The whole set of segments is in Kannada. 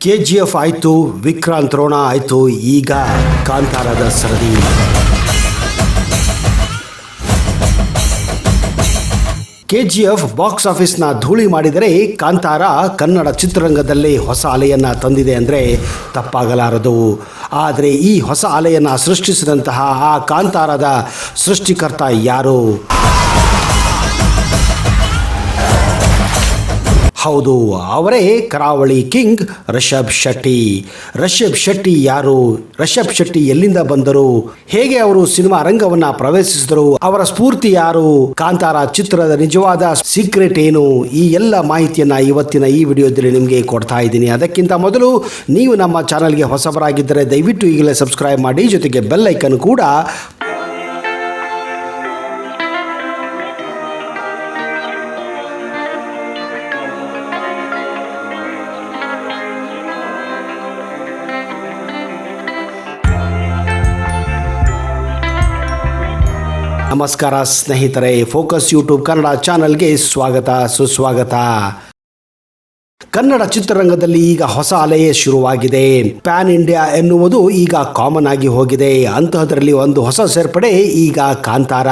KGF ಆಯಿತು, ವಿಕ್ರಾಂತ್ ರೋಣ ಆಯಿತು, ಈಗ ಕಾಂತಾರದ ಸರದಿ. KGF ಬಾಕ್ಸ್ ಆಫೀಸ್ನ ಧೂಳಿ ಮಾಡಿದರೆ ಕಾಂತಾರ ಕನ್ನಡ ಚಿತ್ರರಂಗದಲ್ಲಿ ಹೊಸ ಅಲೆಯನ್ನು ತಂದಿದೆ ಅಂದರೆ ತಪ್ಪಾಗಲಾರದು. ಆದರೆ ಈ ಹೊಸ ಅಲೆಯನ್ನು ಸೃಷ್ಟಿಸಿದಂತಹ ಆ ಕಾಂತಾರದ ಸೃಷ್ಟಿಕರ್ತ ಯಾರು? ಹೌದು, ಅವರೇ ಕರಾವಳಿ ಕಿಂಗ್ ರಿಷಬ್ ಶೆಟ್ಟಿ. ರಿಷಬ್ ಶೆಟ್ಟಿ ಯಾರು? ರಿಷಬ್ ಶೆಟ್ಟಿ ಎಲ್ಲಿಂದ ಬಂದರು? ಹೇಗೆ ಅವರು ಸಿನಿಮಾ ರಂಗವನ್ನು ಪ್ರವೇಶಿಸಿದರು? ಅವರ ಸ್ಫೂರ್ತಿ ಯಾರು? ಕಾಂತಾರ ಚಿತ್ರದ ನಿಜವಾದ ಸೀಕ್ರೆಟ್ ಏನು? ಈ ಎಲ್ಲ ಮಾಹಿತಿಯನ್ನು ಇವತ್ತಿನ ಈ ವಿಡಿಯೋದಲ್ಲಿ ನಿಮಗೆ ಕೊಡ್ತಾ ಇದ್ದೀನಿ. ಅದಕ್ಕಿಂತ ಮೊದಲು ನೀವು ನಮ್ಮ ಚಾನಲ್ಗೆ ಹೊಸಬರಾಗಿದ್ದರೆ ದಯವಿಟ್ಟು ಈಗಲೇ ಸಬ್ಸ್ಕ್ರೈಬ್ ಮಾಡಿ, ಜೊತೆಗೆ ಬೆಲ್ ಐಕನ್ ಕೂಡ ನಮಸ್ಕಾರ ಸ್ನೇಹಿತರೆ, ಫೋಕಸ್ ಯೂಟ್ಯೂಬ್ ಕನ್ನಡ ಚಾನಲ್ಗೆ ಸ್ವಾಗತ ಸುಸ್ವಾಗತ. ಕನ್ನಡ ಚಿತ್ರರಂಗದಲ್ಲಿ ಈಗ ಹೊಸ ಅಲೆಯೇ ಶುರುವಾಗಿದೆ. ಪ್ಯಾನ್ ಇಂಡಿಯಾ ಎನ್ನುವುದು ಈಗ ಕಾಮನ್ ಆಗಿ ಹೋಗಿದೆ. ಅಂತಹದರಲ್ಲಿ ಒಂದು ಹೊಸ ಸೇರ್ಪಡೆ ಈಗ ಕಾಂತಾರ.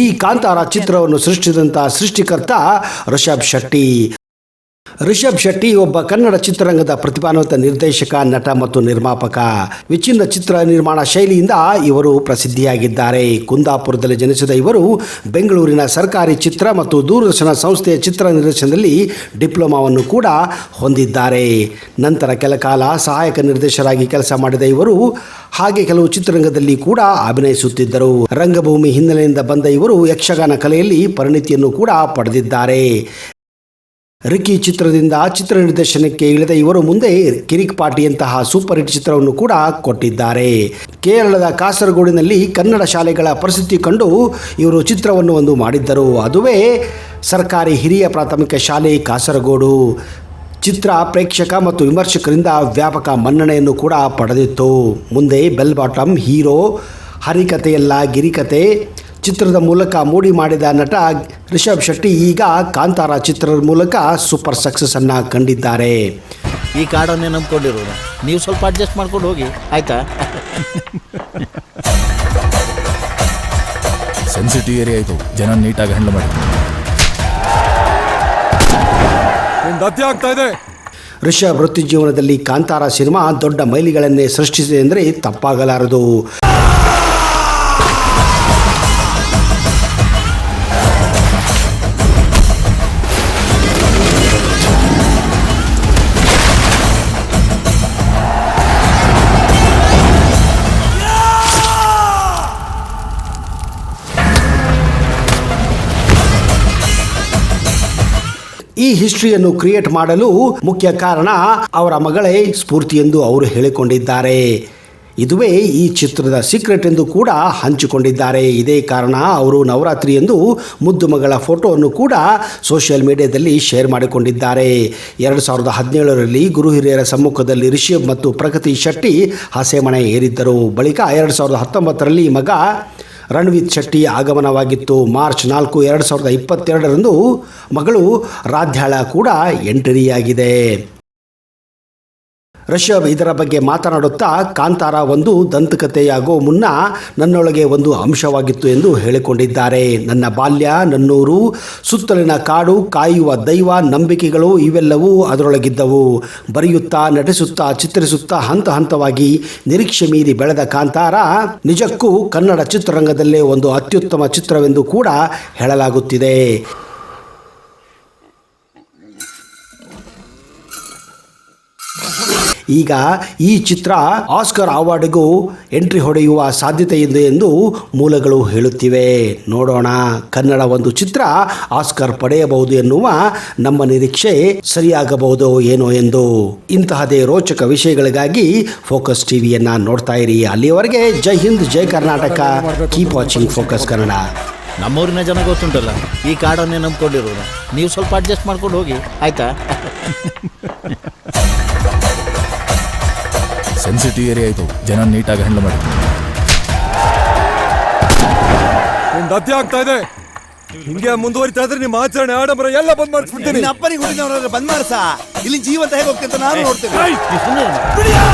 ಈ ಕಾಂತಾರ ಚಿತ್ರವನ್ನು ಸೃಷ್ಟಿಸಿದಂಥ ಸೃಷ್ಟಿಕರ್ತ ರಿಷಬ್ ಶೆಟ್ಟಿ. ರಿಷಬ್ ಶೆಟ್ಟಿ ಒಬ್ಬ ಕನ್ನಡ ಚಿತ್ರರಂಗದ ಪ್ರತಿಭಾನ್ವಿತ ನಿರ್ದೇಶಕ, ನಟ ಮತ್ತು ನಿರ್ಮಾಪಕ. ವಿಚಿತ್ರ ಚಿತ್ರ ನಿರ್ಮಾಣ ಶೈಲಿಯಿಂದ ಇವರು ಪ್ರಸಿದ್ಧಿಯಾಗಿದ್ದಾರೆ. ಕುಂದಾಪುರದಲ್ಲಿ ಜನಿಸಿದ ಇವರು ಬೆಂಗಳೂರಿನ ಸರ್ಕಾರಿ ಚಿತ್ರ ಮತ್ತು ದೂರದರ್ಶನ ಸಂಸ್ಥೆಯ ಚಿತ್ರ ನಿರ್ದೇಶನದಲ್ಲಿ ಡಿಪ್ಲೊಮಾವನ್ನು ಕೂಡ ಹೊಂದಿದ್ದಾರೆ. ನಂತರ ಕೆಲ ಕಾಲ ಸಹಾಯಕ ನಿರ್ದೇಶಕರಾಗಿ ಕೆಲಸ ಮಾಡಿದ ಇವರು ಹಾಗೆ ಕೆಲವು ಚಿತ್ರರಂಗದಲ್ಲಿ ಕೂಡ ಅಭಿನಯಿಸುತ್ತಿದ್ದರು. ರಂಗಭೂಮಿ ಹಿನ್ನೆಲೆಯಿಂದ ಬಂದ ಇವರು ಯಕ್ಷಗಾನ ಕಲೆಯಲ್ಲಿ ಪರಿಣಿತಿಯನ್ನು ಕೂಡ ಪಡೆದಿದ್ದಾರೆ. ರಿಕ್ಕಿ ಚಿತ್ರದಿಂದ ಚಿತ್ರ ನಿರ್ದೇಶನಕ್ಕೆ ಇಳಿದ ಇವರು ಮುಂದೆ ಕಿರಿಕ್ ಪಾರ್ಟಿಯಂತಹ ಸೂಪರ್ ಹಿಟ್ ಚಿತ್ರವನ್ನು ಕೂಡ ಕೊಟ್ಟಿದ್ದಾರೆ. ಕೇರಳದ ಕಾಸರಗೋಡಿನಲ್ಲಿ ಕನ್ನಡ ಶಾಲೆಗಳ ಪರಿಸ್ಥಿತಿ ಕಂಡು ಇವರು ಚಿತ್ರವನ್ನು ಒಂದು ಮಾಡಿದ್ದರು. ಅದುವೇ ಸರ್ಕಾರಿ ಹಿರಿಯ ಪ್ರಾಥಮಿಕ ಶಾಲೆ ಕಾಸರಗೋಡು. ಚಿತ್ರ ಪ್ರೇಕ್ಷಕ ಮತ್ತು ವಿಮರ್ಶಕರಿಂದ ವ್ಯಾಪಕ ಮನ್ನಣೆಯನ್ನು ಕೂಡ ಪಡೆದಿತ್ತು. ಮುಂದೆ ಬೆಲ್ ಬಾಟಮ್, ಹೀರೋ, ಹರಿಕತೆಯಲ್ಲ ಗಿರಿಕತೆ ಚಿತ್ರದ ಮೂಲಕ ಮೂಡಿ ಮಾಡಿದ ನಟ ರಿಷಬ್ ಶೆಟ್ಟಿ ಈಗ ಕಾಂತಾರ ಚಿತ್ರದ ಮೂಲಕ ಸೂಪರ್ ಸಕ್ಸಸ್ ಅನ್ನ ಕಂಡಿದ್ದಾರೆ. ಈ ಕಾರ್ಡನ್ನೇ ನಂಬ್ಕೊಂಡಿರೋದು, ನೀವು ಸ್ವಲ್ಪ ಅಡ್ಜಸ್ಟ್ ಮಾಡ್ಕೊಂಡು ಹೋಗಿ, ಆಯ್ತಾ? ಸೆನ್ಸಿಟಿವ್ ಏರಿಯಾ ಆಯಿತು, ಜನ ನೀಟಾಗಿ ಹ್ಯಾಂಡಲ್ ಮಾಡಿ. ಆಗ್ತಾ ಇದೆ. ರಿಷಬ್ ವೃತ್ತಿ ಜೀವನದಲ್ಲಿ ಕಾಂತಾರ ಸಿನಿಮಾ ದೊಡ್ಡ ಮೈಲಿಗಳನ್ನೇ ಸೃಷ್ಟಿಸಿದೆ ಅಂದರೆ ತಪ್ಪಾಗಲಾರದು. ಈ ಹಿಸ್ಟ್ರಿಯನ್ನು ಕ್ರಿಯೇಟ್ ಮಾಡಲು ಮುಖ್ಯ ಕಾರಣ ಅವರ ಮಗಳೇ ಸ್ಫೂರ್ತಿ ಎಂದು ಅವರು ಹೇಳಿಕೊಂಡಿದ್ದಾರೆ. ಇದುವೇ ಈ ಚಿತ್ರದ ಸೀಕ್ರೆಟ್ ಎಂದು ಕೂಡ ಹಂಚಿಕೊಂಡಿದ್ದಾರೆ. ಇದೇ ಕಾರಣ ಅವರು ನವರಾತ್ರಿ ಎಂದು ಮುದ್ದು ಮಗಳ ಫೋಟೋವನ್ನು ಕೂಡ ಸೋಷಿಯಲ್ ಮೀಡಿಯಾದಲ್ಲಿ ಶೇರ್ ಮಾಡಿಕೊಂಡಿದ್ದಾರೆ. 2017ರಲ್ಲಿ ಗುರು ಹಿರಿಯರ ಸಮ್ಮುಖದಲ್ಲಿ ರಿಷಬ್ ಮತ್ತು ಪ್ರಗತಿ ಶೆಟ್ಟಿ ಹಸೆಮಣೆ ಏರಿದ್ದರು. ಬಳಿಕ 2019ರಲ್ಲಿ ಮಗ ರಣವೀತ್ ಶೆಟ್ಟಿ ಆಗಮನವಾಗಿತ್ತು. ಮಾರ್ಚ್ 4, 2022ರಂದು ಮಗಳು ರಾಧ್ಯಾಳ ಕೂಡ ಎಂಟ್ರಿಯಾಗಿದೆ. ರಿಷಬ್ ಇದರ ಬಗ್ಗೆ ಮಾತನಾಡುತ್ತಾ, ಕಾಂತಾರ ಒಂದು ದಂತಕಥೆಯಾಗೋ ಮುನ್ನ ನನ್ನೊಳಗೆ ಒಂದು ಅಂಶವಾಗಿತ್ತು ಎಂದು ಹೇಳಿಕೊಂಡಿದ್ದಾರೆ. ನನ್ನ ಬಾಲ್ಯ, ನನ್ನೂರು, ಸುತ್ತಲಿನ ಕಾಡು, ಕಾಯುವ ದೈವ, ನಂಬಿಕೆಗಳು ಇವೆಲ್ಲವೂ ಅದರೊಳಗಿದ್ದವು. ಬರೆಯುತ್ತಾ, ನಟಿಸುತ್ತಾ, ಚಿತ್ರಿಸುತ್ತಾ ಹಂತ ಹಂತವಾಗಿ ನಿರೀಕ್ಷೆ ಮೀರಿ ಬೆಳೆದ ಕಾಂತಾರ ನಿಜಕ್ಕೂ ಕನ್ನಡ ಚಿತ್ರರಂಗದಲ್ಲೇ ಒಂದು ಅತ್ಯುತ್ತಮ ಚಿತ್ರವೆಂದು ಕೂಡ ಹೇಳಲಾಗುತ್ತಿದೆ. ಈಗ ಈ ಚಿತ್ರ ಆಸ್ಕರ್ ಅವಾರ್ಡ್ಗೂ ಎಂಟ್ರಿ ಹೊಡೆಯುವ ಸಾಧ್ಯತೆ ಇದೆ ಎಂದು ಮೂಲಗಳು ಹೇಳುತ್ತಿವೆ. ನೋಡೋಣ, ಕನ್ನಡ ಒಂದು ಚಿತ್ರ ಆಸ್ಕರ್ ಪಡೆಯಬಹುದು ಎನ್ನುವ ನಮ್ಮ ನಿರೀಕ್ಷೆ ಸರಿಯಾಗಬಹುದು ಏನೋ ಎಂದು. ಇಂತಹದೇ ರೋಚಕ ವಿಷಯಗಳಿಗಾಗಿ ಫೋಕಸ್ ಟಿವಿಯನ್ನ ನೋಡ್ತಾ ಇರಿ. ಅಲ್ಲಿಯವರೆಗೆ Jai Hind, Jai Karnataka. Keep watching Focus Kannada. ನಮ್ಮೂರಿನ ಜನ ಗೊತ್ತುಂಟಲ್ಲ, ಈ ಕಾರ್ಡನ್ನೇ ನಂಬ್ಕೊಂಡಿರೋದು, ನೀವು ಸ್ವಲ್ಪ ಅಡ್ಜಸ್ಟ್ ಮಾಡ್ಕೊಂಡು ಹೋಗಿ, ಆಯ್ತಾ? ಸೆನ್ಸಿಟಿವ್ ಏರಿಯಾ ಆಯಿತು, ಜನ ನೀಟಾಗಿ ಹ್ಯಾಂಡಲ್ ಮಾಡಿ. ನಿಂದು ಅತಿ ಆಗ್ತಾ ಇದೆ. ಹಿಂಗೆ ಮುಂದುವರಿತಾ ಇದ್ರೆ ನಿಮ್ಮ ಆಚರಣೆ ಆಡಂಬರ ಎಲ್ಲ ಬಂದ್ ಮಾಡಿಸ್ಬಿಡ್ತೀನಿ. ನಿನ್ನ ಅಪ್ಪನಿಗೆ ಹುಟ್ಟಿದವರಾದ್ರೆ ಬಂದ್ ಮಾಡ್ಸ. ಇಲ್ಲಿ ಜೀವಂತ ಹೇಗೆ ಹೋಗ್ತಿಂತ ನಾನು ನೋಡ್ತೇನೆ. ನೀವ್ ಸುಮ್ನೆ ಇರು. ಬಿಡಿಯಾ!